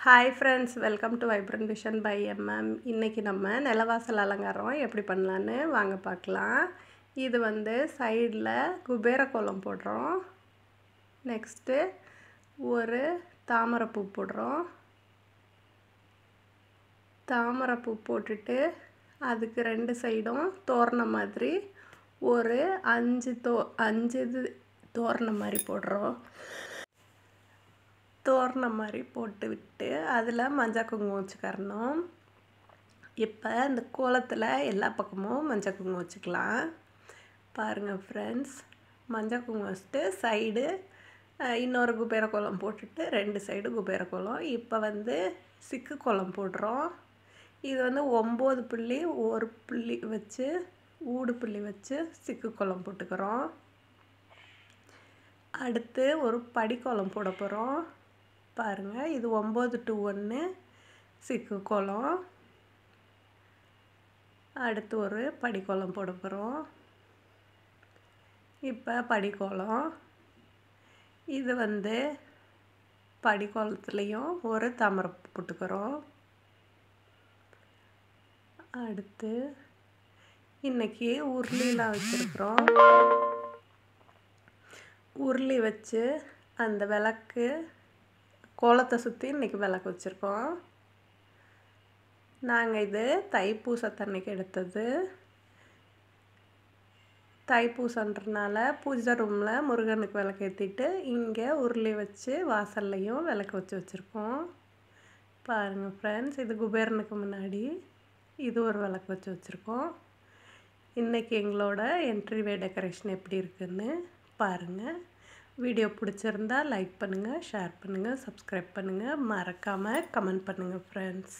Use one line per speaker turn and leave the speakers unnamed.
Hi friends, welcome to vibrant vision by MM. இன்றைக்கி நம்ம நிலவாசல் அலங்காரம் எப்படி பண்ணலான்னு வாங்க பார்க்கலாம். இது சைடில் குபேர கோலம் போடுறோம். நெக்ஸ்ட்டு ஒரு தாமரைப்பூ போடுறோம். தாமரைப்பூ போட்டுட்டு அதுக்கு ரெண்டு சைடும் தோரணம் மாதிரி ஒரு அஞ்சு இது தோரணம் மாதிரி போடுறோம். தோரணம் மாதிரி போட்டு விட்டு அதில் மஞ்சள் குங்குமம் வச்சுக்கறணும். இப்போ இந்த கோலத்தில் எல்லா பக்கமும் மஞ்சள் குங்குமம் வச்சுக்கலாம். பாருங்கள் ஃப்ரெண்ட்ஸ், மஞ்சள் குங்குமம் வச்சுட்டு சைடு இன்னொரு குபேர கோலம் போட்டுட்டு ரெண்டு சைடு குபேர கோலம். இப்போ சிக்கு கோலம் போடுறோம். இது 9 புள்ளி ஒரு புள்ளி வச்சு ஊடு புள்ளி வச்சு சிக்கு கோலம் போட்டுக்கிறோம். அடுத்து ஒரு படிக்கோலம் போட போகிறோம். பாருங்கள், இது 9 to 1 சிக்கு கோலம். அடுத்து ஒரு படிக்கோலம் போட போகிறோம். இப்போ படிக்கோலம். இது படிக்கோலத்துலேயும் ஒரு தாமரை போட்டுக்கிறோம். அடுத்து இன்றைக்கி உருளிலாம் வச்சுருக்குறோம். உருளி வச்சு அந்த விளக்கு கோலத்தை சுற்றி இன்றைக்கி விளக்கு வச்சுருக்கோம். நாங்கள் இது தைப்பூசத்தன்னைக்கு எடுத்தது. தைப்பூசன்றனால பூஜை ரூமில் முருகனுக்கு விளக்கு ஏற்றிட்டு இங்கே உருளி வச்சு வாசல்லையும் விளக்கு வச்சுருக்கோம். பாருங்கள் ஃப்ரெண்ட்ஸ், இது குபேரனுக்கு முன்னாடி இது ஒரு விளக்கு வச்சுருக்கோம். இன்றைக்கி எங்களோட என்ட்ரிவே டெக்கரேஷன் எப்படி இருக்குதுன்னு பாருங்கள். வீடியோ பிடிச்சிருந்தா லைக் பண்ணுங்கள், ஷேர் பண்ணுங்கள், சப்ஸ்கிரைப் பண்ணுங்கள், மறக்காமல் கமெண்ட் பண்ணுங்கள் ஃப்ரெண்ட்ஸ்.